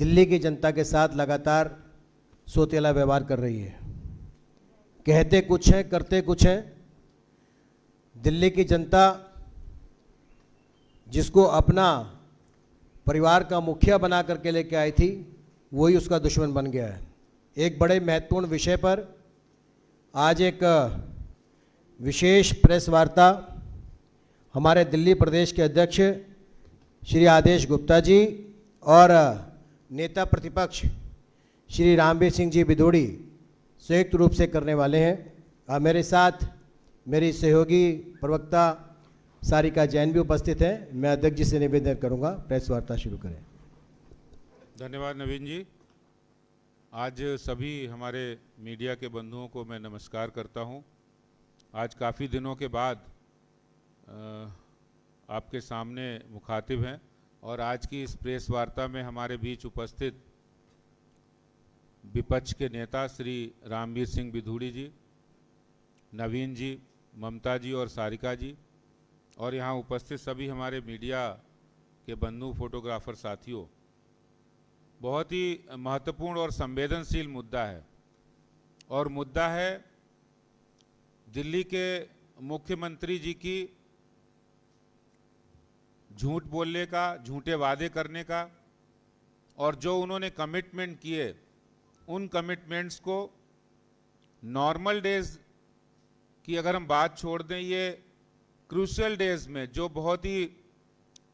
दिल्ली की जनता के साथ लगातार सोतेला व्यवहार कर रही है। कहते कुछ हैं, करते कुछ हैं। दिल्ली की जनता जिसको अपना परिवार का मुखिया बना करके लेके आई थी, वही उसका दुश्मन बन गया है। एक बड़े महत्वपूर्ण विषय पर आज एक विशेष प्रेस वार्ता हमारे दिल्ली प्रदेश के अध्यक्ष श्री आदेश गुप्ता जी और नेता प्रतिपक्ष श्री रामवीर सिंह जी बिधूड़ी संयुक्त रूप से करने वाले हैं। मेरे साथ मेरी सहयोगी प्रवक्ता सारिका जैन भी उपस्थित है। मैं अध्यक्ष जी से निवेदन करूंगा, प्रेस वार्ता शुरू करें। धन्यवाद नवीन जी। आज सभी हमारे मीडिया के बंधुओं को मैं नमस्कार करता हूं। आज काफ़ी दिनों के बाद आपके सामने मुखातिब हैं और आज की इस प्रेस वार्ता में हमारे बीच उपस्थित विपक्ष के नेता श्री रामवीर सिंह बिधूड़ी जी, नवीन जी, ममता जी और सारिका जी और यहाँ उपस्थित सभी हमारे मीडिया के बंधु फोटोग्राफर साथियों, बहुत ही महत्वपूर्ण और संवेदनशील मुद्दा है और मुद्दा है दिल्ली के मुख्यमंत्री जी की झूठ बोलने का, झूठे वादे करने का और जो उन्होंने कमिटमेंट किए उन कमिटमेंट्स को नॉर्मल डेज की अगर हम बात छोड़ दें, ये क्रूशियल डेज में जो बहुत ही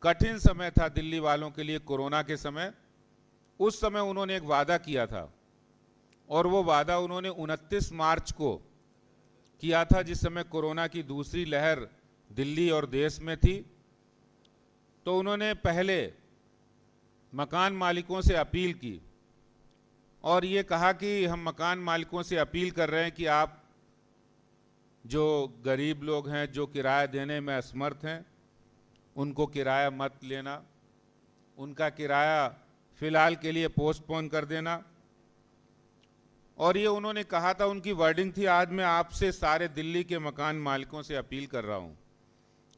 कठिन समय था दिल्ली वालों के लिए कोरोना के समय, उस समय उन्होंने एक वादा किया था और वो वादा उन्होंने 29 मार्च को किया था, जिस समय कोरोना की दूसरी लहर दिल्ली और देश में थी। तो उन्होंने पहले मकान मालिकों से अपील की और ये कहा कि हम मकान मालिकों से अपील कर रहे हैं कि आप जो गरीब लोग हैं, जो किराया देने में असमर्थ हैं, उनको किराया मत लेना, उनका किराया फिलहाल के लिए पोस्टपोन कर देना। और ये उन्होंने कहा था, उनकी वर्डिंग थी, आज मैं आपसे सारे दिल्ली के मकान मालिकों से अपील कर रहा हूँ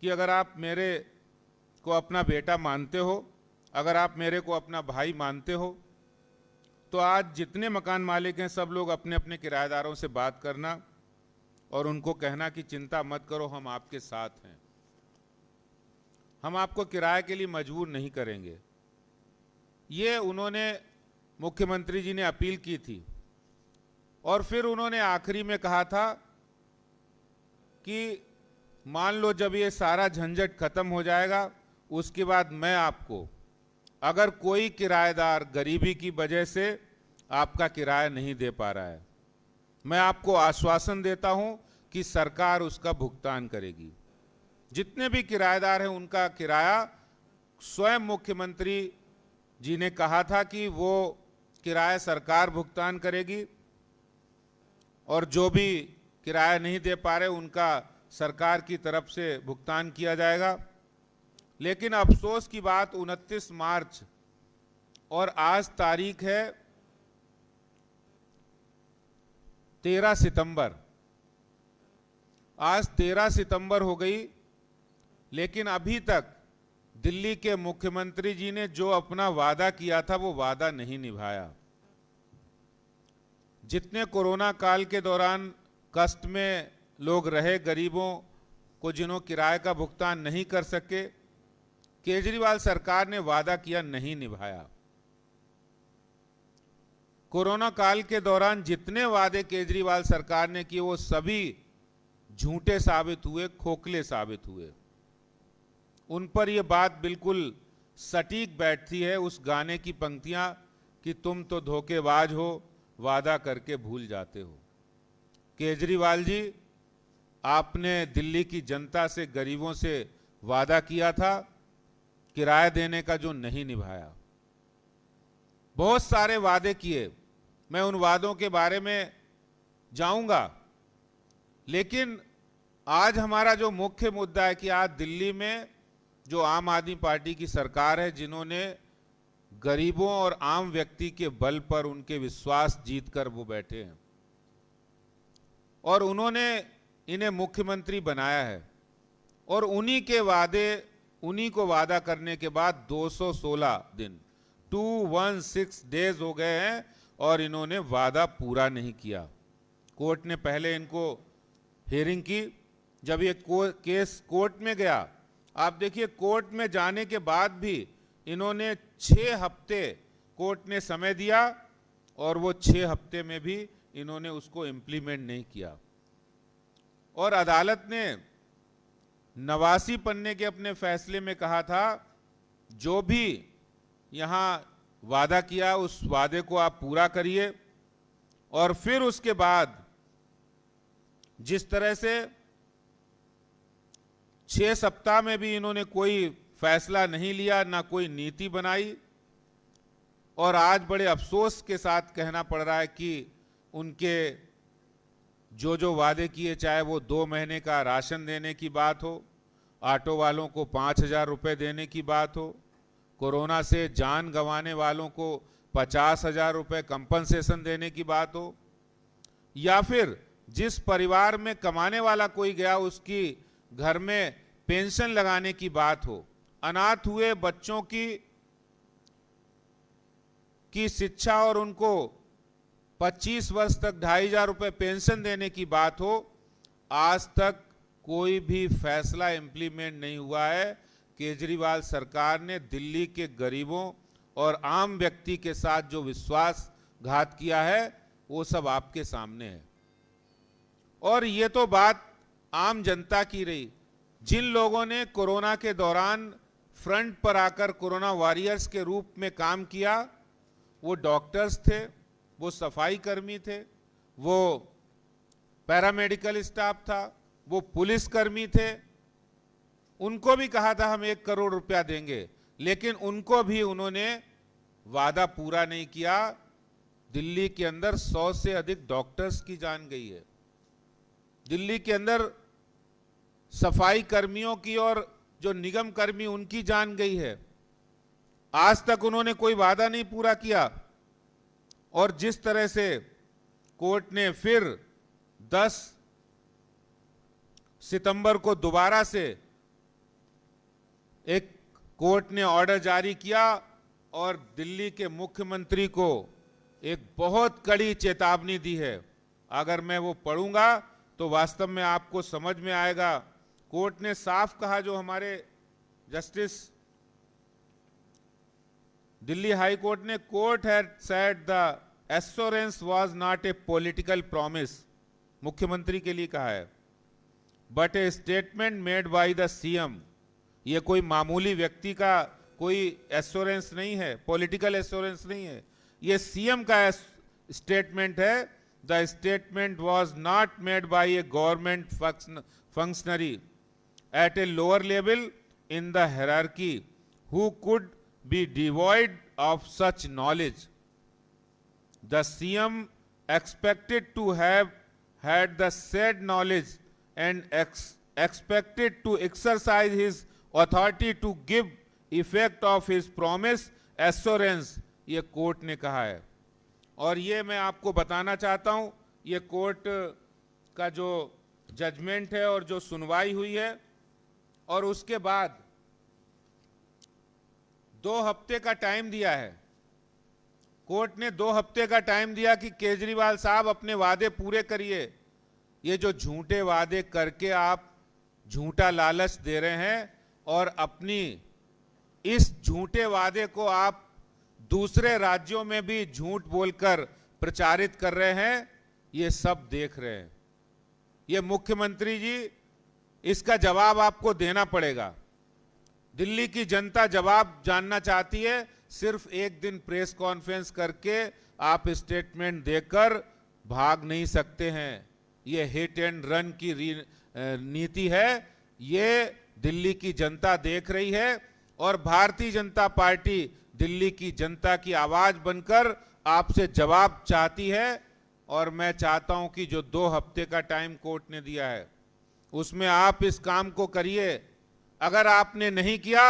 कि अगर आप मेरे को अपना बेटा मानते हो, अगर आप मेरे को अपना भाई मानते हो, तो आज जितने मकान मालिक हैं सब लोग अपने अपने किराएदारों से बात करना और उनको कहना कि चिंता मत करो, हम आपके साथ हैं, हम आपको किराए के लिए मजबूर नहीं करेंगे। ये उन्होंने मुख्यमंत्री जी ने अपील की थी और फिर उन्होंने आखिरी में कहा था कि मान लो जब ये सारा झंझट खत्म हो जाएगा, उसके बाद मैं आपको, अगर कोई किराएदार गरीबी की वजह से आपका किराया नहीं दे पा रहा है, मैं आपको आश्वासन देता हूं कि सरकार उसका भुगतान करेगी। जितने भी किराएदार हैं उनका किराया स्वयं मुख्यमंत्री जी ने कहा था कि वो किराया सरकार भुगतान करेगी और जो भी किराया नहीं दे पा रहे उनका सरकार की तरफ से भुगतान किया जाएगा। लेकिन अफसोस की बात 29 मार्च और आज तारीख है 13 सितंबर। आज 13 सितंबर हो गई, लेकिन अभी तक दिल्ली के मुख्यमंत्री जी ने जो अपना वादा किया था वो वादा नहीं निभाया। जितने कोरोना काल के दौरान कष्ट में लोग रहे, गरीबों को जिन्हों किराए का भुगतान नहीं कर सके, केजरीवाल सरकार ने वादा किया, नहीं निभाया। कोरोना काल के दौरान जितने वादे केजरीवाल सरकार ने किए वो सभी झूठे साबित हुए, खोखले साबित हुए। उन पर यह बात बिल्कुल सटीक बैठती है, उस गाने की पंक्तियां कि तुम तो धोखेबाज हो, वादा करके भूल जाते हो। केजरीवाल जी, आपने दिल्ली की जनता से, गरीबों से वादा किया था किराया देने का, जो नहीं निभाया। बहुत सारे वादे किए, मैं उन वादों के बारे में जाऊंगा, लेकिन आज हमारा जो मुख्य मुद्दा है कि आज दिल्ली में जो आम आदमी पार्टी की सरकार है, जिन्होंने गरीबों और आम व्यक्ति के बल पर उनके विश्वास जीतकर वो बैठे हैं और उन्होंने इन्हें मुख्यमंत्री बनाया है और उन्हीं के वादे, उन्हीं को वादा करने के बाद 216 दिन 216 डेज हो गए हैं और इन्होंने वादा पूरा नहीं किया। कोर्ट ने पहले इनको हियरिंग की। जब ये केस कोर्ट में गया, आप देखिए कोर्ट में जाने के बाद भी इन्होंने 6 हफ्ते कोर्ट ने समय दिया और वो 6 हफ्ते में भी इन्होंने उसको इम्प्लीमेंट नहीं किया। और अदालत ने 89 पन्ने के अपने फैसले में कहा था, जो भी यहां वादा किया उस वादे को आप पूरा करिए। और फिर उसके बाद जिस तरह से 6 सप्ताह में भी इन्होंने कोई फैसला नहीं लिया, ना कोई नीति बनाई, और आज बड़े अफसोस के साथ कहना पड़ रहा है कि उनके जो वादे किए, चाहे वो 2 महीने का राशन देने की बात हो, ऑटो वालों को 5,000 रुपये देने की बात हो, कोरोना से जान गंवाने वालों को 50,000 रुपये कंपनसेशन देने की बात हो, या फिर जिस परिवार में कमाने वाला कोई गया उसकी घर में पेंशन लगाने की बात हो, अनाथ हुए बच्चों की शिक्षा और उनको 25 वर्ष तक 2,500 रुपये पेंशन देने की बात हो, आज तक कोई भी फैसला इंप्लीमेंट नहीं हुआ है। केजरीवाल सरकार ने दिल्ली के गरीबों और आम व्यक्ति के साथ जो विश्वासघात किया है वो सब आपके सामने है। और ये तो बात आम जनता की रही। जिन लोगों ने कोरोना के दौरान फ्रंट पर आकर कोरोना वॉरियर्स के रूप में काम किया, वो डॉक्टर्स थे, वो सफाई कर्मी थे, वो पैरामेडिकल स्टाफ था, वो पुलिस कर्मी थे। उनको भी कहा था हम 1 करोड़ रुपया देंगे, लेकिन उनको भी उन्होंने वादा पूरा नहीं किया। दिल्ली के अंदर 100 से अधिक डॉक्टर्स की जान गई है। दिल्ली के अंदर सफाई कर्मियों की और जो निगम कर्मी उनकी जान गई है। आज तक उन्होंने कोई वादा नहीं पूरा किया। और जिस तरह से कोर्ट ने फिर 10 सितंबर को दोबारा से एक कोर्ट ने ऑर्डर जारी किया और दिल्ली के मुख्यमंत्री को एक बहुत कड़ी चेतावनी दी है। अगर मैं वो पढ़ूंगा तो वास्तव में आपको समझ में आएगा। कोर्ट ने साफ कहा, जो हमारे जस्टिस दिल्ली हाई कोर्ट ने, court had said the assurance was not a political promise, मुख्यमंत्री के लिए कहा है, but A statement made by the CM. ये कोई मामूली व्यक्ति का कोई एश्योरेंस नहीं है, पॉलिटिकल एश्योरेंस नहीं है, ये सीएम का स्टेटमेंट है। The statement was not made by A government functionary at a lower level in the hierarchy who could be devoid of such knowledge. The CM expected to have had the said knowledge and expected to exercise his authority to give effect of his promise assurance, ये court ने कहा है। और ये मैं आपको बताना चाहता हूं, ये कोर्ट का जो जजमेंट है और जो सुनवाई हुई है, और उसके बाद 2 हफ्ते का टाइम दिया है। कोर्ट ने 2 हफ्ते का टाइम दिया कि केजरीवाल साहब अपने वादे पूरे करिए। ये जो झूठे वादे करके आप झूठा लालच दे रहे हैं और अपनी इस झूठे वादे को आप दूसरे राज्यों में भी झूठ बोलकर प्रचारित कर रहे हैं, ये सब देख रहे हैं। ये मुख्यमंत्री जी, इसका जवाब आपको देना पड़ेगा। दिल्ली की जनता जवाब जानना चाहती है। सिर्फ एक दिन प्रेस कॉन्फ्रेंस करके आप स्टेटमेंट देकर भाग नहीं सकते हैं। ये हिट एंड रन की नीति है, ये दिल्ली की जनता देख रही है और भारतीय जनता पार्टी दिल्ली की जनता की आवाज बनकर आपसे जवाब चाहती है। और मैं चाहता हूं कि जो 2 हफ्ते का टाइम कोर्ट ने दिया है उसमें आप इस काम को करिए। अगर आपने नहीं किया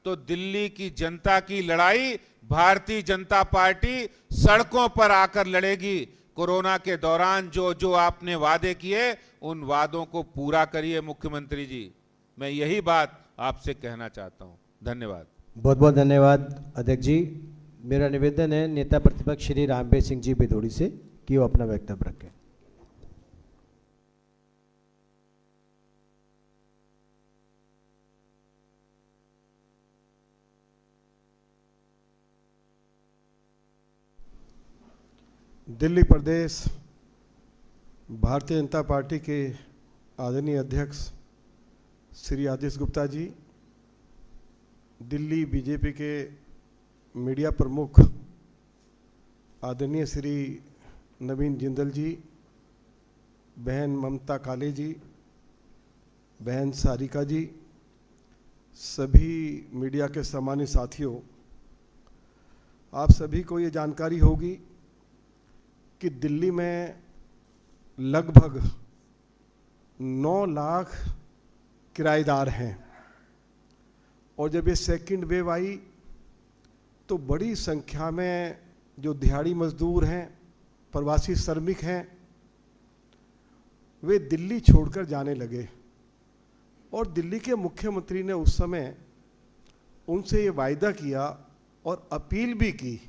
तो दिल्ली की जनता की लड़ाई भारतीय जनता पार्टी सड़कों पर आकर लड़ेगी। कोरोना के दौरान जो जो आपने वादे किए उन वादों को पूरा करिए मुख्यमंत्री जी। मैं यही बात आपसे कहना चाहता हूं। धन्यवाद। बहुत बहुत धन्यवाद अध्यक्ष जी। मेरा निवेदन है नेता प्रतिपक्ष श्री रामवीर सिंह जी बिदोड़ी से कि वो अपना वक्तव्य रखें। दिल्ली प्रदेश भारतीय जनता पार्टी के आदरणीय अध्यक्ष श्री आदेश गुप्ता जी, दिल्ली बीजेपी के मीडिया प्रमुख आदरणीय श्री नवीन जिंदल जी, बहन ममता काले जी, बहन सारिका जी, सभी मीडिया के सम्मानित साथियों, आप सभी को ये जानकारी होगी कि दिल्ली में लगभग 9 लाख किराएदार हैं और जब ये सेकंड वेव आई तो बड़ी संख्या में जो दिहाड़ी मजदूर हैं, प्रवासी श्रमिक हैं, वे दिल्ली छोड़कर जाने लगे और दिल्ली के मुख्यमंत्री ने उस समय उनसे ये वायदा किया और अपील भी की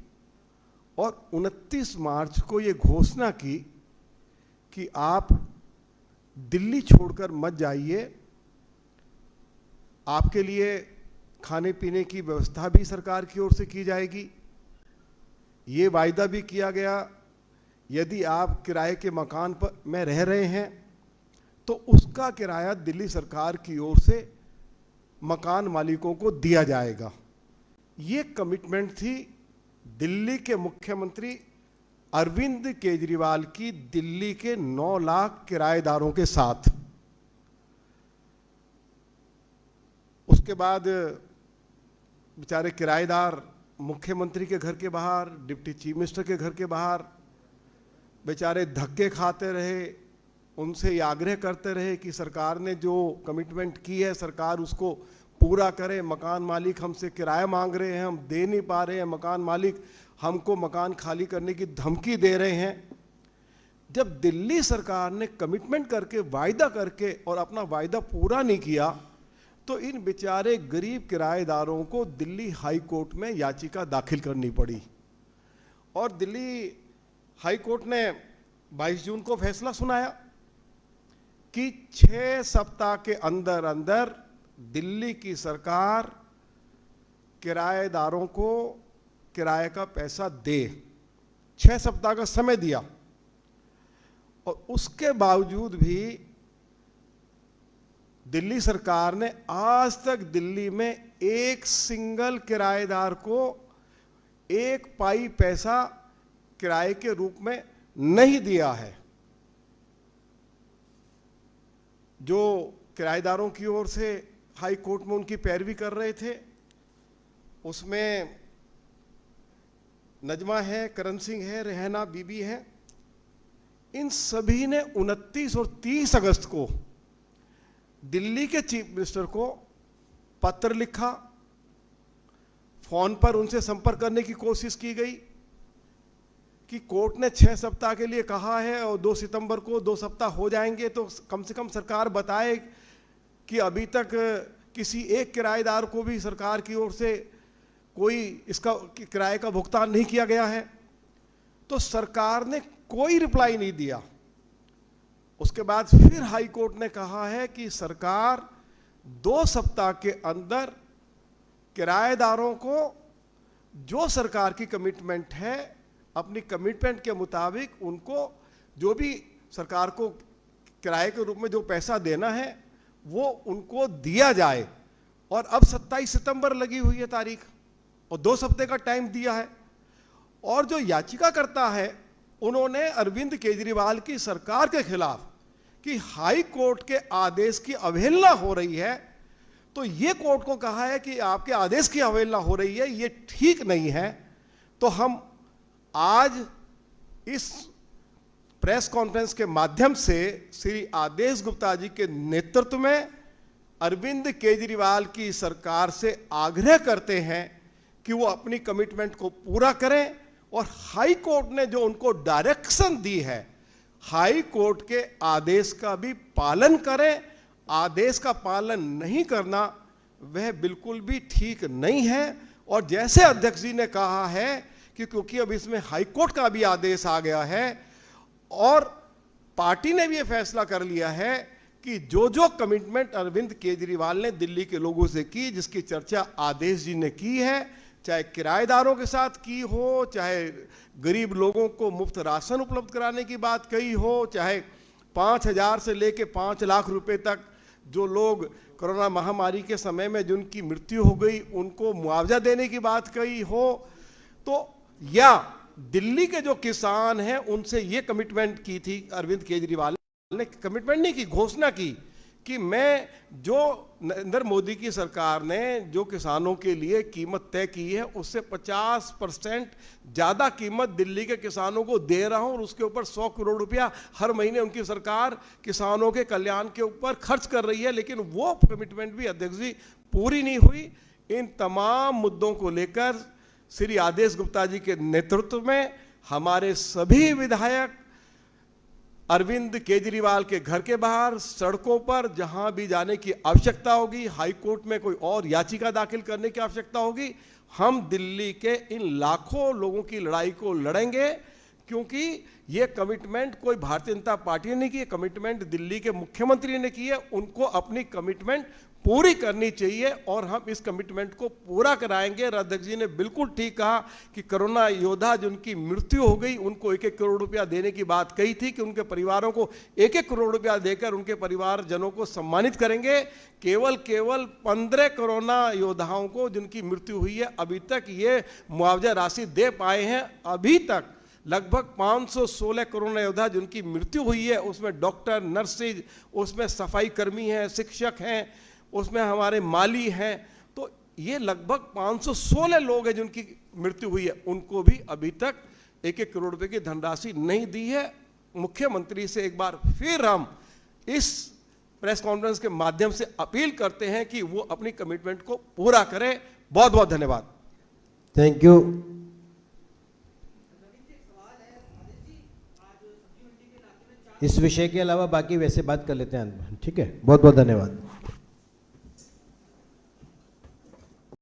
और 29 मार्च को ये घोषणा की कि आप दिल्ली छोड़कर मत जाइए, आपके लिए खाने पीने की व्यवस्था भी सरकार की ओर से की जाएगी। ये वायदा भी किया गया यदि आप किराए के मकान पर में रह रहे हैं तो उसका किराया दिल्ली सरकार की ओर से मकान मालिकों को दिया जाएगा। ये कमिटमेंट थी दिल्ली के मुख्यमंत्री अरविंद केजरीवाल की दिल्ली के 9 लाख किराएदारों के साथ। उसके बाद बेचारे किराएदार मुख्यमंत्री के घर के बाहर, डिप्टी चीफ मिनिस्टर के घर के बाहर बेचारे धक्के खाते रहे, उनसे ये आग्रह करते रहे कि सरकार ने जो कमिटमेंट की है सरकार उसको पूरा करे। मकान मालिक हमसे किराया मांग रहे हैं, हम दे नहीं पा रहे हैं, मकान मालिक हमको मकान खाली करने की धमकी दे रहे हैं। जब दिल्ली सरकार ने कमिटमेंट करके, वायदा करके और अपना वायदा पूरा नहीं किया तो इन बेचारे गरीब किराएदारों को दिल्ली हाई कोर्ट में याचिका दाखिल करनी पड़ी और दिल्ली हाई कोर्ट ने 22 जून को फैसला सुनाया कि 6 सप्ताह के अंदर अंदर दिल्ली की सरकार किराएदारों को किराए का पैसा दे। 6 सप्ताह का समय दिया और उसके बावजूद भी दिल्ली सरकार ने आज तक दिल्ली में एक सिंगल किराएदार को 1 पाई पैसा किराए के रूप में नहीं दिया है। जो किराएदारों की ओर से हाई कोर्ट में उनकी पैरवी कर रहे थे उसमें नजमा है, करण सिंह है, रेहाना बीबी है, इन सभी ने 29 और 30 अगस्त को दिल्ली के चीफ मिनिस्टर को पत्र लिखा, फोन पर उनसे संपर्क करने की कोशिश की गई कि कोर्ट ने 6 सप्ताह के लिए कहा है और 2 सितंबर को 2 सप्ताह हो जाएंगे तो कम से कम सरकार बताए कि अभी तक किसी एक किराएदार को भी सरकार की ओर से कोई इसका किराए का भुगतान नहीं किया गया है। तो सरकार ने कोई रिप्लाई नहीं दिया। उसके बाद फिर हाई कोर्ट ने कहा है कि सरकार 2 सप्ताह के अंदर किराएदारों को जो सरकार की कमिटमेंट है, अपनी कमिटमेंट के मुताबिक उनको जो भी सरकार को किराए के रूप में जो पैसा देना है वो उनको दिया जाए। और अब 27 सितंबर लगी हुई है तारीख और 2 सप्ताह का टाइम दिया है और जो याचिका करता है उन्होंने अरविंद केजरीवाल की सरकार के खिलाफ कि हाई कोर्ट के आदेश की अवहेलना हो रही है, तो ये कोर्ट को कहा है कि आपके आदेश की अवहेलना हो रही है, ये ठीक नहीं है। तो हम आज इस प्रेस कॉन्फ्रेंस के माध्यम से श्री आदेश गुप्ता जी के नेतृत्व में अरविंद केजरीवाल की सरकार से आग्रह करते हैं कि वो अपनी कमिटमेंट को पूरा करें और हाई कोर्ट ने जो उनको डायरेक्शन दी है, हाई कोर्ट के आदेश का भी पालन करें। आदेश का पालन नहीं करना वह बिल्कुल भी ठीक नहीं है और जैसे अध्यक्ष जी ने कहा है कि क्योंकि अब इसमें हाईकोर्ट का भी आदेश आ गया है और पार्टी ने भी यह फैसला कर लिया है कि जो जो कमिटमेंट अरविंद केजरीवाल ने दिल्ली के लोगों से की, जिसकी चर्चा आदेश जी ने की है, चाहे किराएदारों के साथ की हो, चाहे गरीब लोगों को मुफ्त राशन उपलब्ध कराने की बात कही हो, चाहे 5,000 से लेके 5 लाख रुपए तक जो लोग कोरोना महामारी के समय में जिनकी मृत्यु हो गई उनको मुआवजा देने की बात कही हो, तो या दिल्ली के जो किसान हैं उनसे ये कमिटमेंट की थी अरविंद केजरीवाल ने, कमिटमेंट नहीं की, घोषणा की कि मैं जो नरेंद्र मोदी की सरकार ने जो किसानों के लिए कीमत तय की है उससे 50% ज़्यादा कीमत दिल्ली के किसानों को दे रहा हूं और उसके ऊपर 100 करोड़ रुपया हर महीने उनकी सरकार किसानों के कल्याण के ऊपर खर्च कर रही है। लेकिन वो कमिटमेंट भी अध्यक्ष जी पूरी नहीं हुई। इन तमाम मुद्दों को लेकर श्री आदेश गुप्ता जी के नेतृत्व में हमारे सभी विधायक अरविंद केजरीवाल के घर के बाहर, सड़कों पर, जहां भी जाने की आवश्यकता होगी, हाई कोर्ट में कोई और याचिका दाखिल करने की आवश्यकता होगी, हम दिल्ली के इन लाखों लोगों की लड़ाई को लड़ेंगे। क्योंकि ये कमिटमेंट कोई भारतीय जनता पार्टी ने नहीं की, कमिटमेंट दिल्ली के मुख्यमंत्री ने की है। उनको अपनी कमिटमेंट पूरी करनी चाहिए और हम इस कमिटमेंट को पूरा कराएंगे। अध्यक्ष जी ने बिल्कुल ठीक कहा कि कोरोना योद्धा जिनकी मृत्यु हो गई उनको 1-1 करोड़ रुपया देने की बात कही थी कि उनके परिवारों को 1-1 करोड़ रुपया देकर उनके परिवारजनों को सम्मानित करेंगे। केवल 15 कोरोना योद्धाओं को जिनकी मृत्यु हुई है अभी तक ये मुआवजा राशि दे पाए हैं। अभी तक लगभग 516 कोरोना योद्धा जिनकी मृत्यु हुई है, उसमें डॉक्टर, नर्सेज, उसमें सफाई कर्मी हैं, शिक्षक हैं, उसमें हमारे माली हैं, तो ये लगभग 516 लोग हैं जिनकी मृत्यु हुई है। उनको भी अभी तक 1-1 करोड़ रुपए की धनराशि नहीं दी है। मुख्यमंत्री से एक बार फिर हम इस प्रेस कॉन्फ्रेंस के माध्यम से अपील करते हैं कि वो अपनी कमिटमेंट को पूरा करें। बहुत बहुत धन्यवाद। Thank you. इस विषय के अलावा बाकी वैसे बात कर लेते हैं, ठीक है। बहुत बहुत धन्यवाद।